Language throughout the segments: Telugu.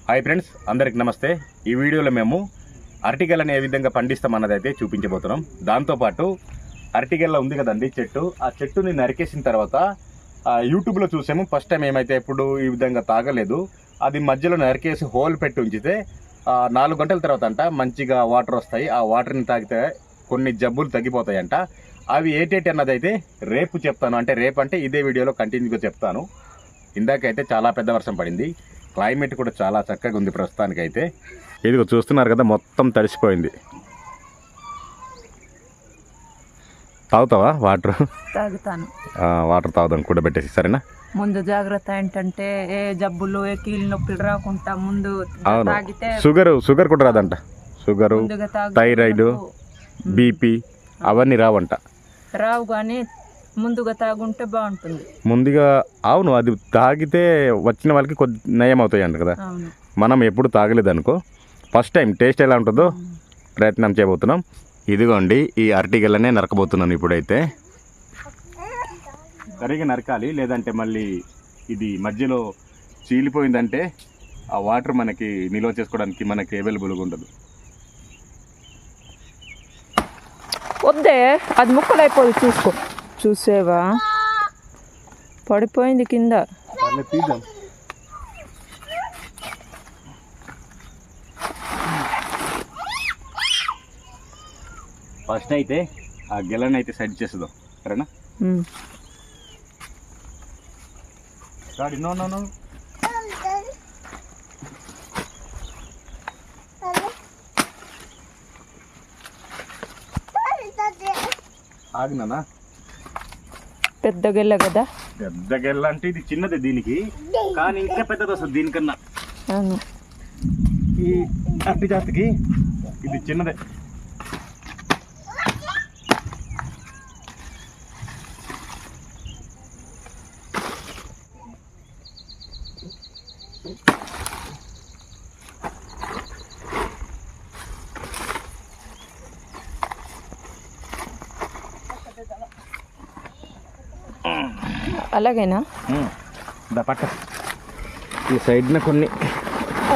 హాయ్ ఫ్రెండ్స్, అందరికి నమస్తే. ఈ వీడియోలో మేము అరటిగెలని ఏ విధంగా పండిస్తామన్నది అయితే చూపించబోతున్నాం. దాంతోపాటు అరటిగెల ఉంది కదండి చెట్టు, ఆ చెట్టుని నరికేసిన తర్వాత యూట్యూబ్లో చూసాము. ఫస్ట్ టైం ఏమైతే ఎప్పుడు ఈ విధంగా తాగలేదు. అది మధ్యలో నరికేసి హోల్ పెట్టి ఉంచితే 4 గంటల తర్వాత అంట మంచిగా వాటర్ వస్తాయి. ఆ వాటర్ని తాగితే కొన్ని జబ్బులు తగ్గిపోతాయంట. అవి ఏటేటి అన్నది అయితే రేపు చెప్తాను. అంటే రేపు అంటే ఇదే వీడియోలో కంటిన్యూగా చెప్తాను. ఇందాకైతే చాలా పెద్ద వర్షం పడింది. క్లైమేట్ కూడా చాలా చక్కగా ఉంది ప్రస్తుతానికైతే. ఇదిగో చూస్తున్నారు కదా, మొత్తం తడిసిపోయింది. తాగుతావా వాటర్? తాగుతాను. వాటర్ తాగుదాం కూడా పెట్టేసి, సరేనా? ముందు జాగ్రత్త ఏంటంటే ఏ జబ్బులు ఏ కీళ్ళ నొప్పులు రాకుండా ముందు తాగితే షుగర్ కూడా రాదంట. షుగరు, థైరాయిడ్, బీపీ అవన్నీ రావంట. రావు కానీ ముందుగా తాగుంటే బాగుంటుంది. ముందుగా అవును, అది తాగితే వచ్చిన వాళ్ళకి కొద్ది నయం అవుతాయి అంట కదా. మనం ఎప్పుడు తాగలేదు అనుకో. ఫస్ట్ టైం టేస్ట్ ఎలా ఉంటుందో ప్రయత్నం చేయబోతున్నాం. ఇదిగోండి, ఈ అరటిగెలనే నరకబోతున్నాను ఇప్పుడైతే. సరిగా నరకాలి, లేదంటే మళ్ళీ ఇది మధ్యలో చీలిపోయిందంటే ఆ వాటర్ మనకి నిల్వ చేసుకోవడానికి మనకి అవైలబుల్గా ఉండదు. వద్దే, అది ముక్కలైపోయి చూసుకో. చూసేవా, పడిపోయింది కింద. తీద్దాం. ఫస్ట్ అయితే ఆ గెలని అయితే సైడ్ చేసేద్దాం, సరేనా? నో ఆగినా. పెద్ద గెల్ల కదా. పెద్ద గెల్ల అంటే ఇది చిన్నది దీనికి, కానీ ఇంకా పెద్దది వస్తుంది దీనికన్నా. ఈ అరటి జాతికి ఇది చిన్నదే. అలాగేనా? పట్ట ఈ సైడ్న కొన్ని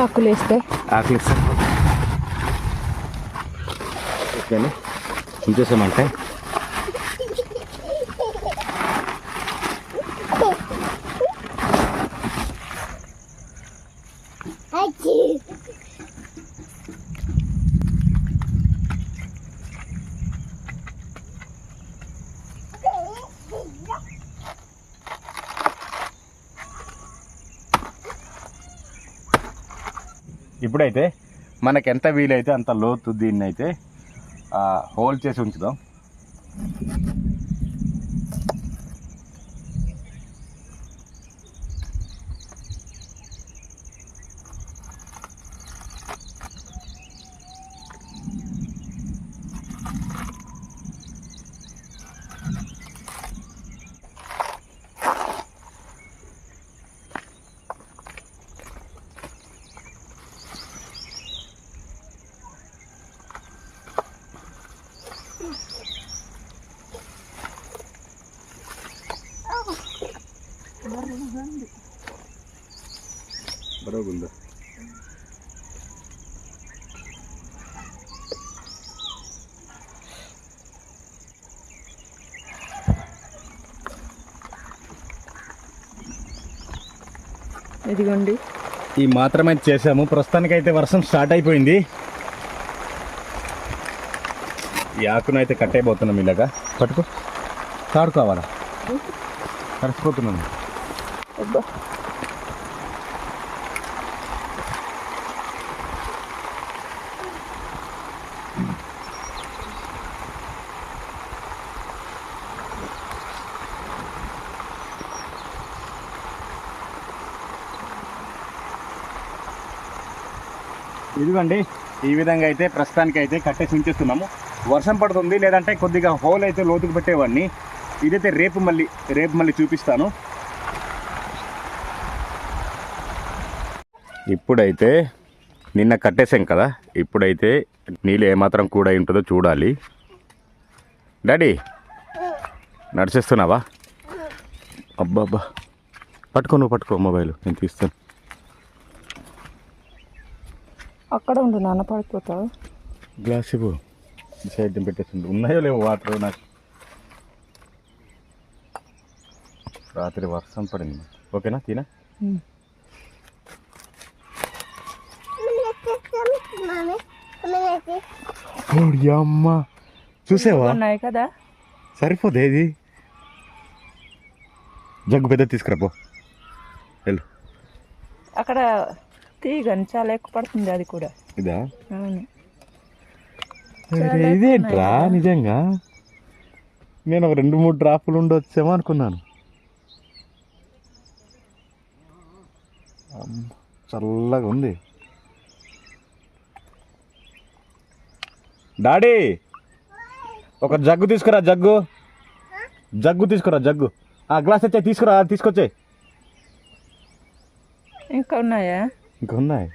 ఆకులు వేస్తే ఓకేనా, ఉంచేసామంటే ఇప్పుడైతే మనకి ఎంత వీలైతే అంత లోతు దీన్ని అయితే హోల్ చేసి ఉంచుదాం. బరోగుందా? ఇదిగోండి, ఈ మాత్రమే చేసాము. ప్రస్తుతానికైతే వర్షం స్టార్ట్ అయిపోయింది. ఈ ఆకునైతే కట్టేయబోతున్నాం. ఇలాగా పట్టుకో, తాడు కావాలా? కరిసిపోతున్నాను. ఇదిగోండి, ఈ విధంగా అయితే ప్రస్తుతానికి అయితే కట్టేసి ఉంచేస్తున్నాము. వర్షం పడుతుంది, లేదంటే కొద్దిగా హోల్ అయితే లోతుకు పెట్టేవాడిని. ఇదైతే రేపు మళ్ళీ చూపిస్తాను. ఇప్పుడైతే నిన్న కట్టేసాం కదా, ఇప్పుడైతే నీళ్ళు ఏమాత్రం కూడా ఉంటుందో చూడాలి. డాడీ నడిచేస్తున్నావా? అబ్బా పట్టుకో, నువ్వు పట్టుకో మొబైల్, నేను తీస్తాను. అక్కడ ఉండు నాన్న, పడిపోతావు. గ్లాస్ ఇవ్వు, సైడ్ పెట్టేసింది. ఉన్నాయో లేవు వాటర్? నాకు రాత్రి వర్షం పడింది. ఓకేనా తినా? అమ్మ చూసావా? ఉన్నాయి కదా. సరిపోదు ఏది? జగ్గు పెద్ద తీసుకురాపో. వెళ్ళు. అక్కడ తీగని చాలా ఎక్కువ పడుతుంది అది కూడా. ఇదా? అవును. ఇదేంట్రా నిజంగా? నేను ఒక 2-3 డ్రాపులు ఉండొచ్చేమో అనుకున్నాను. చల్లగా ఉంది. డాడీ ఒక జగ్గు తీసుకురా, జగ్గు తీసుకురా, జగ్గు. ఆ గ్లాస్ వచ్చాయి, తీసుకురా, తీసుకొచ్చే. ఇంకా ఉన్నాయా? ఇంకా ఉన్నాయి.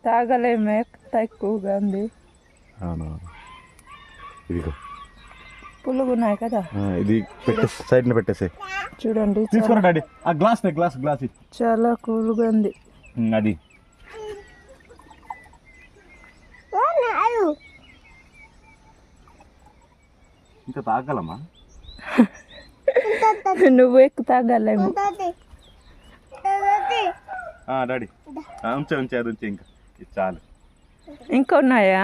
తాగలేమే, ఎక్కువగా ఉంది. అవును, ఇదిగో పులుగు ఉన్నాయి కదా. ఇది పెట్టేసి సైడ్ని పెట్టేసి చూడండి. తీసుకురా డాడీ. ఆ గ్లాస్ గ్లాస్ చాలా కూల్గా ఉంది. అది ఇంకా తాగలమా? నువ్వు ఎక్కువ తాగలేము. డాడీ ఉంచే అది ఉంచే. ఇంకా చాలు. ఇంకా ఉన్నాయా?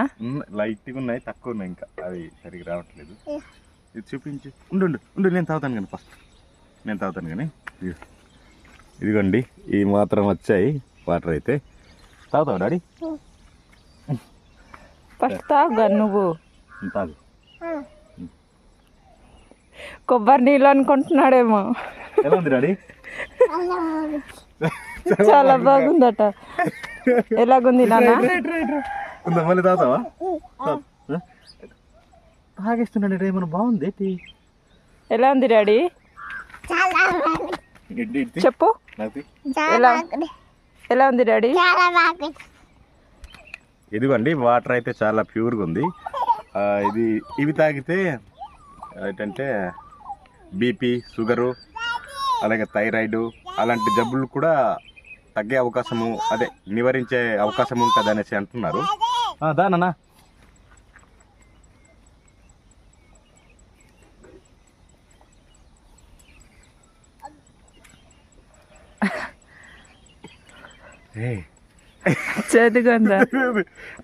లైట్గా ఉన్నాయి, తక్కువ ఉన్నాయి. ఇంకా అవి సరిగ్గా రావట్లేదు. ఇది చూపించి. ఉండు నేను తాగుతాను కానీ ఫస్ట్. నేను తాగుతాను కానీ. ఇదిగోండి, ఈ మాత్రం వచ్చాయి వాటర్ అయితే. తాగుతావు డాడీ? ఫస్ట్ తాగు నువ్వు. తాగు. కొబ్బరి నీళ్ళు అనుకుంటున్నాడేమో. ఎలా ఉంది డాడీ? చాలా బాగుందట. ఎలాగుంది నాన్న? ఉందా? మళ్ళీ తాగుతావా? తాగేస్తున్నాడు ఏమన్నా. బాగుంది. ఎలా ఉంది డాడీ? చెప్పు. ఎలా ఉంది డాడీ? ఇదిగోండి, వాటర్ అయితే చాలా ప్యూర్గా ఉంది. ఇవి తాగితే ఏంటంటే బీపీ, షుగరు, అలాగే థైరాయిడ్ అలాంటి జబ్బులు కూడా తగ్గే అవకాశము, అదే నివారించే అవకాశం ఉంటుంది అనేసి అంటున్నారు. దానన్నా చేదుగా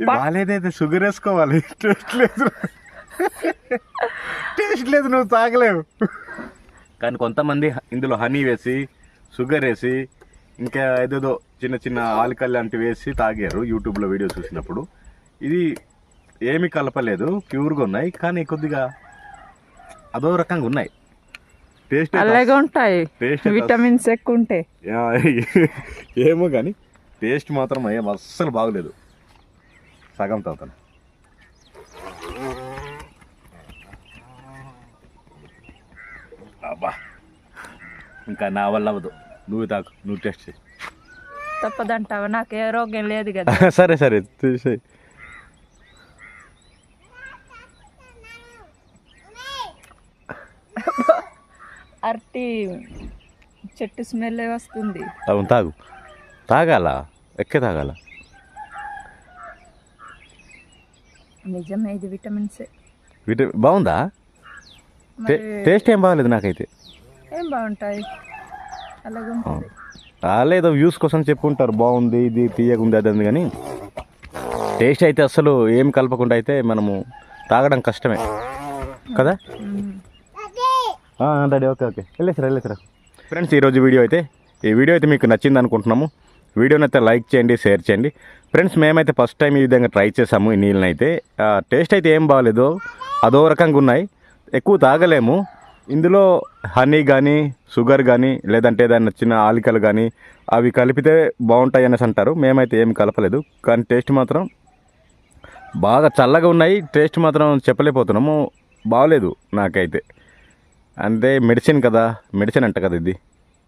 బాగాలేదైతే షుగర్ వేసుకోవాలి. టేస్ట్ లేదు, నువ్వు తాగలేవు. కానీ కొంతమంది ఇందులో హనీ వేసి, షుగర్ వేసి, ఇంకా ఏదేదో చిన్న చిన్న ఆలికల్ లాంటివి వేసి తాగారు యూట్యూబ్లో వీడియో చూసినప్పుడు. ఇది ఏమి కలపలేదు, ప్యూర్గా ఉన్నాయి. కానీ కొద్దిగా అదో రకంగా ఉన్నాయి. టేస్ట్ అలాగే ఉంటాయి, విటమిన్స్ ఎక్కువ ఉంటాయి. ఏమో కానీ టేస్ట్ మాత్రం ఏం అస్సలు బాగలేదు. సగం తాగుతాను. అబ్బా, ఇంకా నా వల్ల అవ్వదు. నువ్వు తాకు, నువ్వు టేస్ట్ చేయి. తప్పదంటావా? నాకు ఏ రోగం లేదు కదా. సరే చూసేయి. అరటి చెట్టు స్మెల్ వస్తుంది. అవును, తాగాల, ఎక్కే తాగాల. నిజమే, ఇది విటమిన్స్. బాగుందా? టేస్ట్ ఏం బాగలేదు నాకైతే. ఏం బాగుంటాయి, అలాగే ఉంటుంది. ఏదో వ్యూస్ కోసం చెప్పుకుంటారు బాగుంది, ఇది తీయగుంది, అది అంది. కానీ టేస్ట్ అయితే అసలు ఏం కలపకుండా అయితే మనము తాగడం కష్టమే కదా. డాడీ ఓకే వెళ్ళేసరా ఫ్రెండ్స్. ఈ వీడియో అయితే మీకు నచ్చింది అనుకుంటున్నాము. వీడియోని అయితే లైక్ చేయండి, షేర్ చేయండి ఫ్రెండ్స్. మేమైతే ఫస్ట్ టైం ఈ విధంగా ట్రై చేసాము ఈ నీళ్ళని అయితే. టేస్ట్ అయితే ఏం బాగలేదు, అదో రకంగా ఉన్నాయి, ఎక్కువ తాగలేము. ఇందులో హనీ కానీ, షుగర్ కానీ, లేదంటే ఏదైనా చిన్న ఆలికలు కానీ అవి కలిపితే బాగుంటాయి అనేసి అంటారు. మేమైతే ఏం కలపలేదు, కానీ టేస్ట్ మాత్రం బాగా చల్లగా ఉన్నాయి. టేస్ట్ మాత్రం చెప్పలేకపోతున్నాము, బాగలేదు నాకైతే. అంటే మెడిసిన్ అంట కదా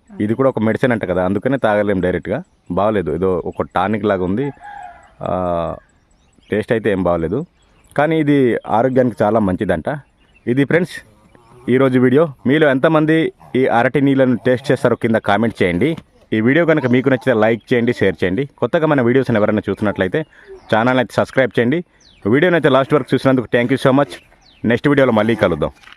ఇది కూడా ఒక మెడిసిన్ అంట కదా, అందుకనే తాగలేము డైరెక్ట్గా. బాగలేదు, ఏదో ఒక టానిక్ లాగా ఉంది. టేస్ట్ అయితే ఏం బాగలేదు, కానీ ఇది ఆరోగ్యానికి చాలా మంచిదంట. ఇది ఫ్రెండ్స్ ఈరోజు వీడియో. మీలో ఎంతమంది ఈ అరటి నీళ్ళను టేస్ట్ చేస్తారో కింద కామెంట్ చేయండి. ఈ వీడియో కనుక మీకు నచ్చితే లైక్ చేయండి, షేర్ చేయండి. కొత్తగా మన వీడియోస్ని ఎవరైనా చూస్తున్నట్లయితే ఛానల్ని అయితే సబ్స్క్రైబ్ చేయండి. వీడియోని అయితే లాస్ట్ వరకు చూసినందుకు thank you so much. Next వీడియోలో మళ్ళీ కలుద్దాం.